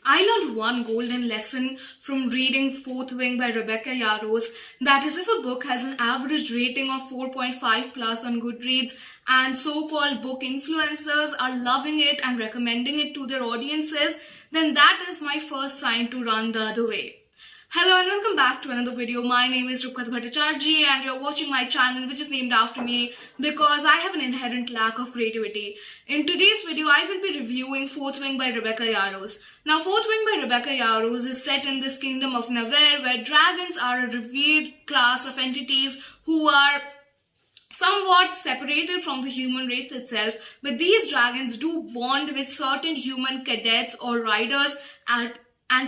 I learned one golden lesson from reading Fourth Wing by Rebecca Yarros, that is, if a book has an average rating of 4.5 plus on Goodreads and so-called book influencers are loving it and recommending it to their audiences, then that is my first sign to run the other way. Hello and welcome back to another video. My name is RupkathaBhattacharjeeofficial and you're watching my channel, which is named after me because I have an inherent lack of creativity. In today's video, I will be reviewing Fourth Wing by Rebecca Yarros. Now, Fourth Wing by Rebecca Yarros is set in this kingdom of Navarre, where dragons are a revered class of entities who are somewhat separated from the human race itself, but these dragons do bond with certain human cadets or riders and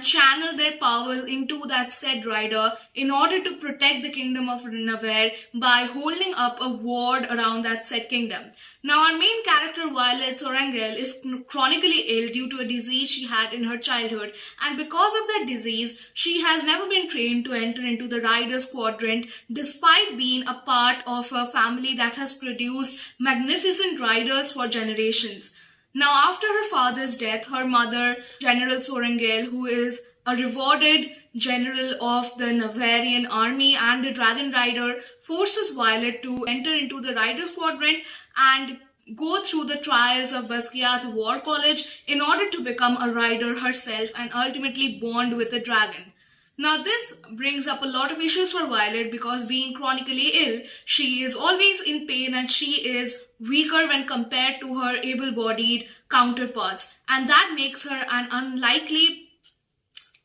channel their powers into that said rider in order to protect the kingdom of Navarre by holding up a ward around that said kingdom. Now, our main character, Violet Sorangel, is chronically ill due to a disease she had in her childhood, and because of that disease, she has never been trained to enter into the Riders Quadrant despite being a part of a family that has produced magnificent riders for generations. Now, after her father's death, her mother, General Sorangel, who is a rewarded general of the Navarrian army and a dragon rider, forces Violet to enter into the Riders Quadrant and go through the trials of Basquiat War College in order to become a rider herself and ultimately bond with a dragon. Now, this brings up a lot of issues for Violet because being chronically ill, she is always in pain and she is weaker when compared to her able-bodied counterparts. And that makes her an unlikely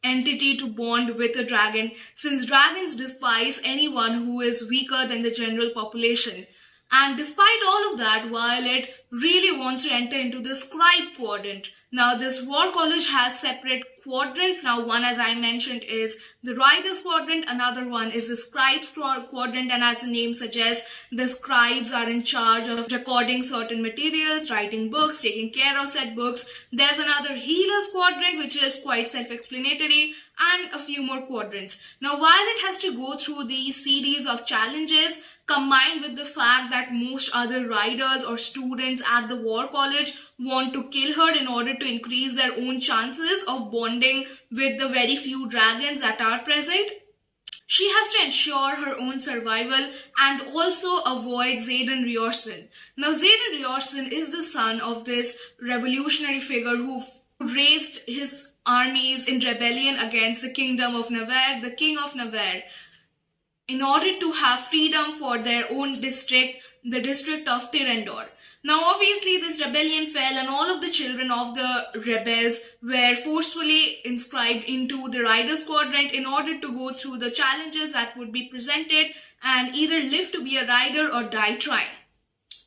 entity to bond with a dragon, since dragons despise anyone who is weaker than the general population. And despite all of that, Violet really wants to enter into the scribe quadrant. Now, this war college has separate quadrants. Now, one, as I mentioned, is the Riders Quadrant. Another one is the Scribes Quadrant. And as the name suggests, the scribes are in charge of recording certain materials, writing books, taking care of said books. There's another Healers Quadrant, which is quite self-explanatory, and a few more quadrants. Now, Violet has to go through these series of challenges combined with the fact that most other riders or students at the war college want to kill her in order to increase their own chances of bonding with the very few dragons that are present. She has to ensure her own survival and also avoid Xaden Riorson. Now, Xaden Riorson is the son of this revolutionary figure who raised his armies in rebellion against the kingdom of Navarre, the king of Navarre, in order to have freedom for their own district, the district of Tirendor. Now, obviously, this rebellion fell and all of the children of the rebels were forcefully inscribed into the Riders Quadrant in order to go through the challenges that would be presented and either live to be a rider or die trying.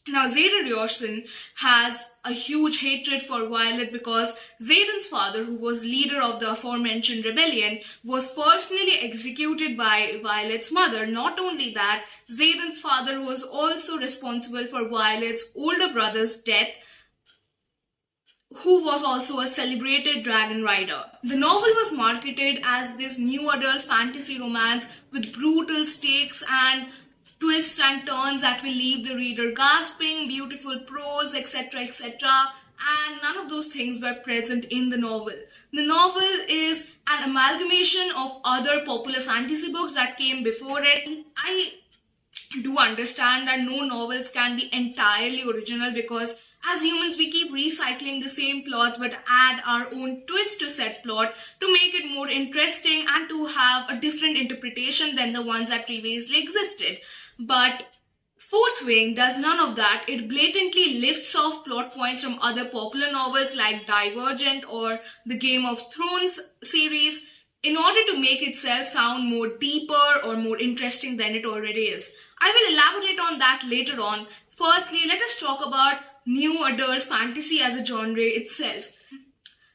Now, Xaden Riorson has a huge hatred for Violet because Xaden's father, who was leader of the aforementioned rebellion, was personally executed by Violet's mother. Not only that, Xaden's father was also responsible for Violet's older brother's death, who was also a celebrated dragon rider. The novel was marketed as this new adult fantasy romance with brutal stakes and twists and turns that will leave the reader gasping, beautiful prose, etc., etc., and none of those things were present in the novel. The novel is an amalgamation of other popular fantasy books that came before it. I do understand that no novels can be entirely original because as humans we keep recycling the same plots but add our own twist to said plot to make it more interesting and to have a different interpretation than the ones that previously existed. But Fourth Wing does none of that. It blatantly lifts off plot points from other popular novels like Divergent or the Game of Thrones series in order to make itself sound more deeper or more interesting than it already is. I will elaborate on that later on. Firstly, let us talk about new adult fantasy as a genre itself.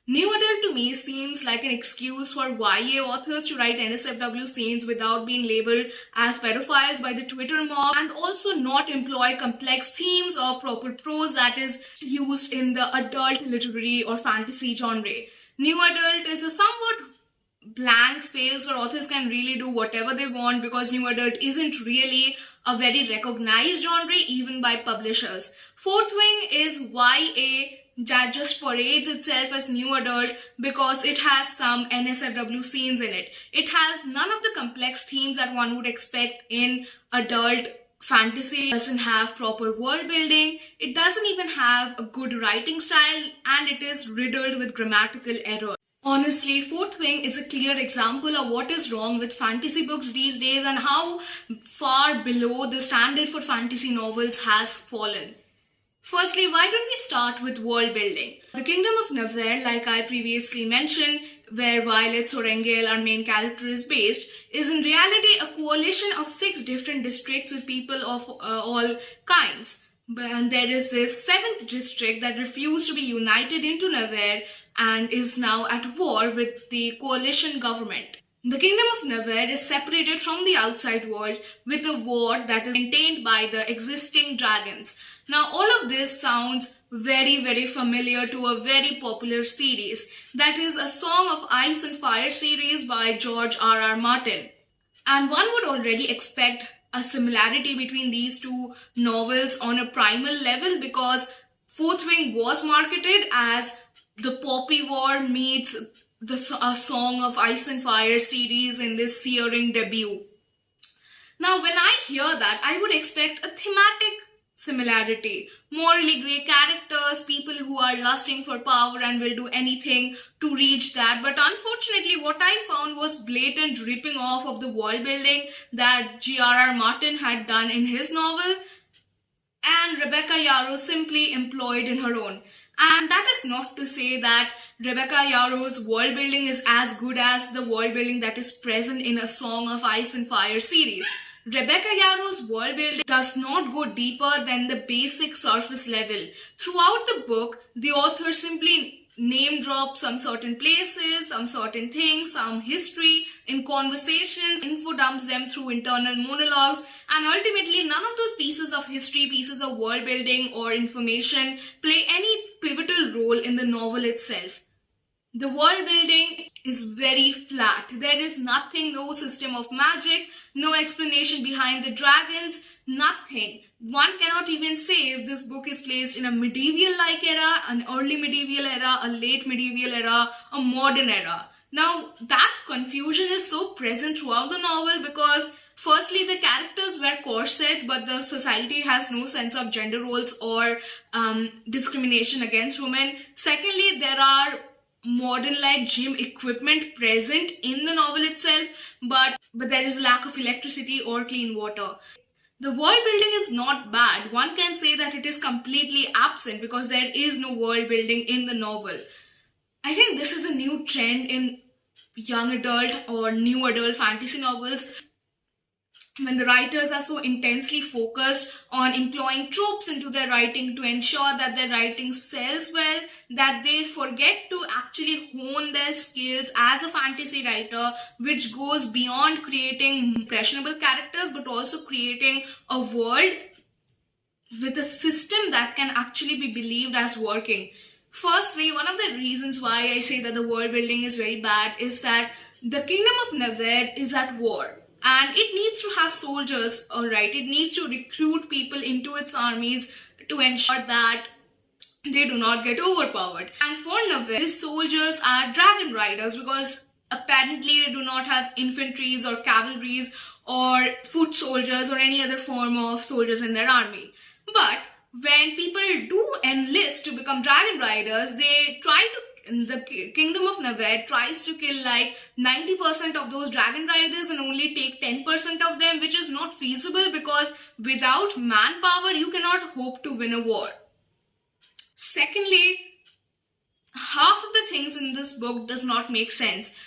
New adult to me seems like an excuse for YA authors to write NSFW scenes without being labeled as pedophiles by the Twitter mob and also not employ complex themes or proper prose that is used in the adult literary or fantasy genre. New adult is a somewhat blank space where authors can really do whatever they want because new adult isn't really a very recognized genre even by publishers. Fourth Wing is YA that just parades itself as new adult because it has some NSFW scenes in it. It has none of the complex themes that one would expect in adult fantasy. It doesn't have proper world building, it doesn't even have a good writing style, and it is riddled with grammatical errors. Honestly, Fourth Wing is a clear example of what is wrong with fantasy books these days and how far below the standard for fantasy novels has fallen. Firstly, why don't we start with world building? The Kingdom of Navarre, like I previously mentioned, where Violet Sorengale, our main character, is based, is in reality a coalition of 6 different districts with people of all kinds. And there is this 7th district that refused to be united into Navarre and is now at war with the coalition government. The Kingdom of Navarre is separated from the outside world with a ward that is maintained by the existing dragons. Now, all of this sounds very, very familiar to a very popular series. That is A Song of Ice and Fire series by George R.R. Martin. And one would already expect a similarity between these two novels on a primal level because Fourth Wing was marketed as the Poppy War meets A Song of Ice and Fire series in this searing debut. Now, when I hear that, I would expect a thematic similarity. Morally grey characters, people who are lusting for power and will do anything to reach that. But unfortunately, what I found was blatant ripping off of the world building that G.R.R. Martin had done in his novel, and Rebecca Yarros simply employed in her own. And that is not to say that Rebecca Yarros' world building is as good as the world building that is present in A Song of Ice and Fire series. Rebecca Yarros' world building does not go deeper than the basic surface level. Throughout the book, the author simply name drops some certain places, some certain things, some history in conversations, info dumps them through internal monologues, and ultimately none of those pieces of history, pieces of world building or information play any pivotal role in the novel itself. The world building is very flat. There is nothing, no system of magic, no explanation behind the dragons, nothing. One cannot even say if this book is placed in a medieval-like era, an early medieval era, a late medieval era, a modern era. Now, that confusion is so present throughout the novel because firstly, the characters wear corsets, but the society has no sense of gender roles or discrimination against women. Secondly, there are modern-like gym equipment present in the novel itself, but there is lack of electricity or clean water. The world building is not bad. One can say that it is completely absent because there is no world building in the novel. I think this is a new trend in young adult or new adult fantasy novels, when the writers are so intensely focused on employing tropes into their writing to ensure that their writing sells well, that they forget to actually hone their skills as a fantasy writer, which goes beyond creating impressionable characters but also creating a world with a system that can actually be believed as working. Firstly, one of the reasons why I say that the world building is very bad is that the Kingdom of Navarre is at war. And it needs to have soldiers, alright. It needs to recruit people into its armies to ensure that they do not get overpowered. And for Navarre, these soldiers are dragon riders because apparently they do not have infantries or cavalries or foot soldiers or any other form of soldiers in their army. But when people do enlist to become dragon riders, the Kingdom of Navarre tries to kill like 90% of those dragon riders and only take 10% of them, which is not feasible because without manpower, you cannot hope to win a war. Secondly, half of the things in this book does not make sense.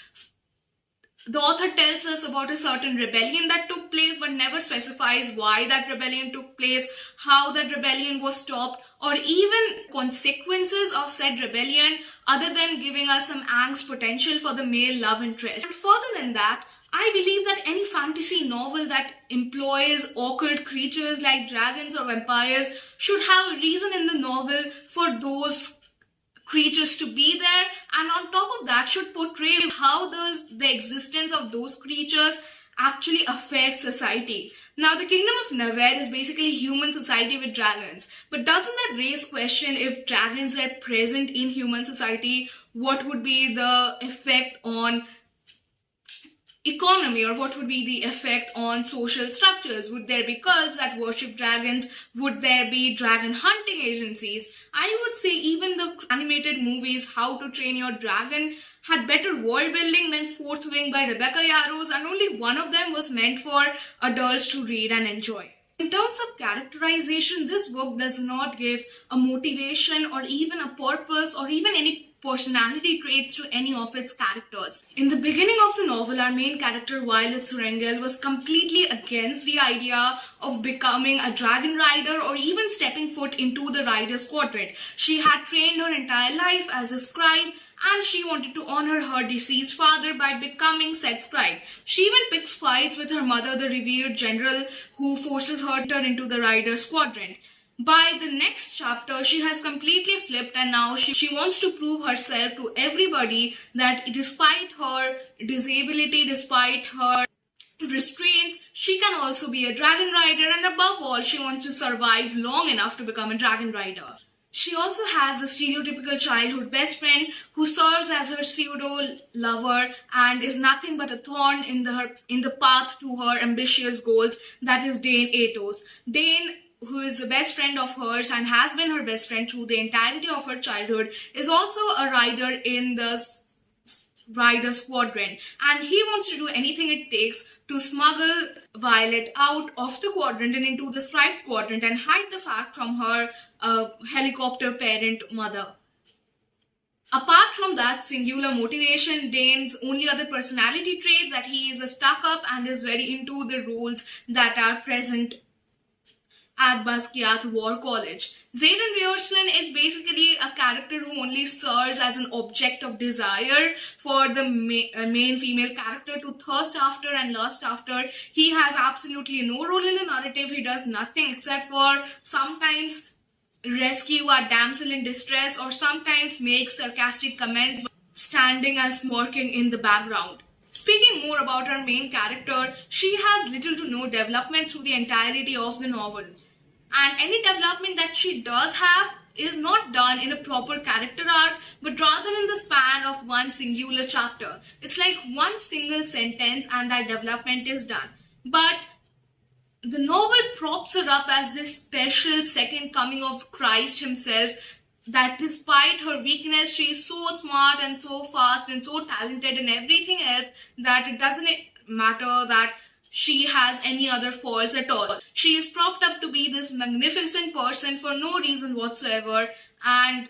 The author tells us about a certain rebellion that took place but never specifies why that rebellion took place, how that rebellion was stopped, or even consequences of said rebellion other than giving us some angst potential for the male love interest. And further than that, I believe that any fantasy novel that employs occult creatures like dragons or vampires should have a reason in the novel for those creatures to be there, and on top of that should portray how does the existence of those creatures actually affect society. Now, the kingdom of Navarre is basically human society with dragons. But doesn't that raise question, if dragons are present in human society, what would be the effect on economy, or what would be the effect on social structures? Would there be cults that worship dragons? Would there be dragon hunting agencies? I would say even the animated movies How to Train Your Dragon had better world building than Fourth Wing by Rebecca Yarros, and only one of them was meant for adults to read and enjoy. In terms of characterization, this book does not give a motivation or even a purpose or even any personality traits to any of its characters. In the beginning of the novel, our main character Violet Surengel was completely against the idea of becoming a dragon rider or even stepping foot into the rider's quadrant. She had trained her entire life as a scribe, and she wanted to honor her deceased father by becoming said scribe. She even picks fights with her mother, the revered general, who forces her to enter into the rider's quadrant. By the next chapter, she has completely flipped, and now she wants to prove herself to everybody that despite her disability, despite her restraints, she can also be a dragon rider, and above all, she wants to survive long enough to become a dragon rider. She also has a stereotypical childhood best friend who serves as her pseudo lover and is nothing but a thorn in the path to her ambitious goals. That is Dane Atos. Dane, who is the best friend of hers and has been her best friend through the entirety of her childhood, is also a rider in the rider squadron, and he wants to do anything it takes to smuggle Violet out of the quadrant and into the striped quadrant and hide the fact from her helicopter parent mother. Apart from that singular motivation, Dane's only other personality traits that he is a stuck-up and is very into the rules that are present at Basquiat War College. Xaden Rierson is basically a character who only serves as an object of desire for the main female character to thirst after and lust after. He has absolutely no role in the narrative. He does nothing except for sometimes rescue a damsel in distress or sometimes make sarcastic comments standing and smirking in the background. Speaking more about our main character, she has little to no development through the entirety of the novel. And any development that she does have is not done in a proper character arc, but rather in the span of one singular chapter. It's like one single sentence and that development is done. But the novel props her up as this special second coming of Christ himself, that despite her weakness, she is so smart and so fast and so talented and everything else that it doesn't matter that she has any other faults at all. She is propped up to be this magnificent person for no reason whatsoever, and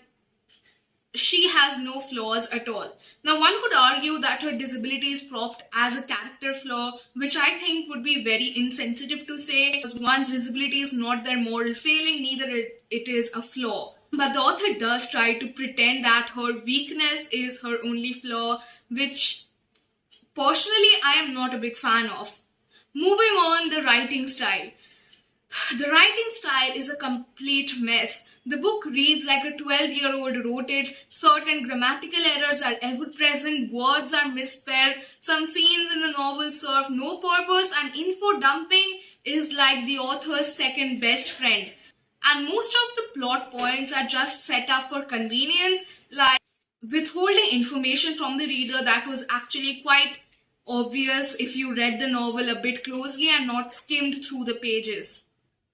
she has no flaws at all. Now, one could argue that her disability is propped as a character flaw, which I think would be very insensitive to say, because one's disability is not their moral failing, neither it is a flaw. But the author does try to pretend that her weakness is her only flaw, which personally I am not a big fan of. Moving on, the writing style. The writing style is a complete mess. The book reads like a 12-year-old wrote it. Certain grammatical errors are ever present, words are misspelled, some scenes in the novel serve no purpose, and info dumping is like the author's second best friend. And most of the plot points are just set up for convenience, like withholding information from the reader that was actually quite obvious if you read the novel a bit closely and not skimmed through the pages.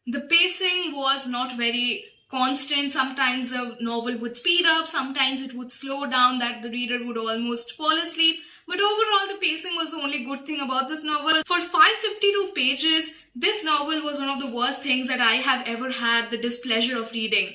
The pacing was not very constant. Sometimes the novel would speed up, sometimes it would slow down that the reader would almost fall asleep. But overall, the pacing was the only good thing about this novel. For 552 pages, this novel was one of the worst things that I have ever had the displeasure of reading.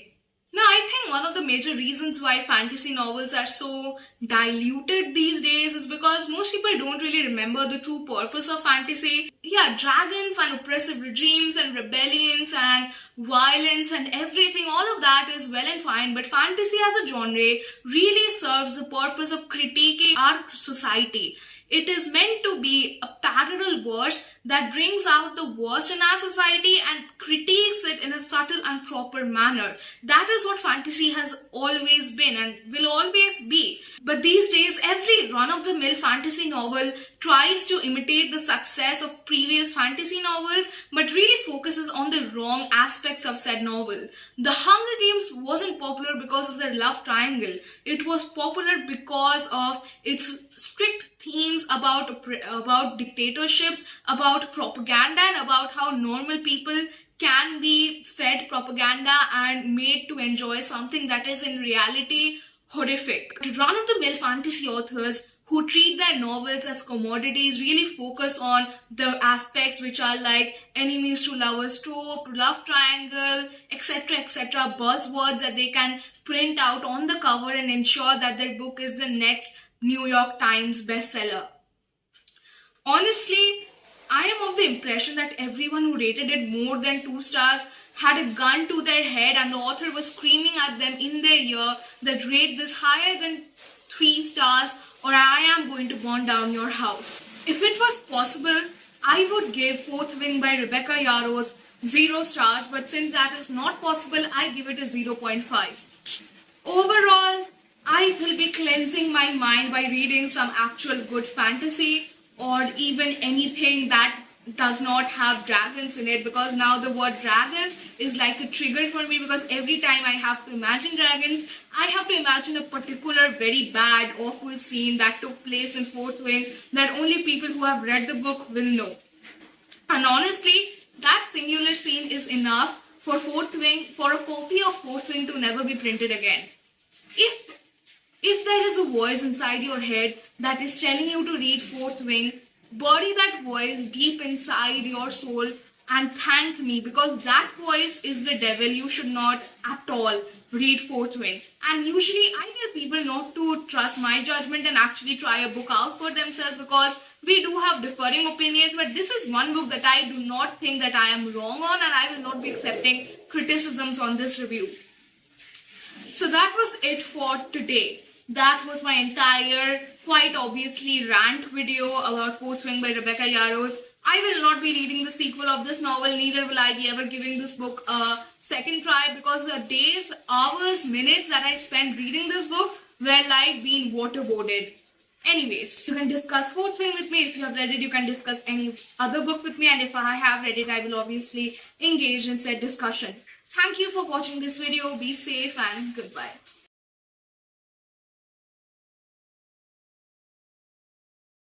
Now, I think one of the major reasons why fantasy novels are so diluted these days is because most people don't really remember the true purpose of fantasy. Yeah, dragons and oppressive regimes and rebellions and violence and everything, all of that is well and fine, but fantasy as a genre really serves the purpose of critiquing our society. It is meant to be a parallel verse that brings out the worst in our society and critiques it in a subtle and proper manner. That is what fantasy has always been and will always be. But these days, every run-of-the-mill fantasy novel tries to imitate the success of previous fantasy novels, but really focuses on the wrong aspects of said novel. The Hunger Games wasn't popular because of their love triangle. It was popular because of its strict themes about dictatorships, about propaganda, and about how normal people can be fed propaganda and made to enjoy something that is in reality horrific. Run-of-the-mill fantasy authors who treat their novels as commodities really focus on the aspects which are like enemies to lovers trope, love triangle, etc., buzzwords that they can print out on the cover and ensure that their book is the next New York Times bestseller. Honestly, I am of the impression that everyone who rated it more than 2 stars had a gun to their head and the author was screaming at them in their ear that rate this higher than 3 stars or I am going to burn down your house. If it was possible, I would give Fourth Wing by Rebecca Yarros 0 stars, but since that is not possible, I give it a 0.5. Overall, I will be cleansing my mind by reading some actual good fantasy or even anything that does not have dragons in it, because now the word dragons is like a trigger for me, because every time I have to imagine dragons, I have to imagine a particular very bad, awful scene that took place in Fourth Wing that only people who have read the book will know. And honestly, that singular scene is enough for a copy of Fourth Wing to never be printed again. If there is a voice inside your head that is telling you to read Fourth Wing, bury that voice deep inside your soul and thank me, because that voice is the devil. You should not at all read Fourth Wing. And usually I tell people not to trust my judgment and actually try a book out for themselves, because we do have differing opinions, but this is one book that I do not think that I am wrong on, and I will not be accepting criticisms on this review. So that was it for today. That was my entire, quite obviously, rant video about Fourth Wing by Rebecca Yarros. I will not be reading the sequel of this novel, neither will I be ever giving this book a second try, because the days, hours, minutes that I spent reading this book were like being waterboarded. Anyways, you can discuss Fourth Wing with me. If you have read it, you can discuss any other book with me, and if I have read it, I will obviously engage in said discussion. Thank you for watching this video. Be safe and goodbye.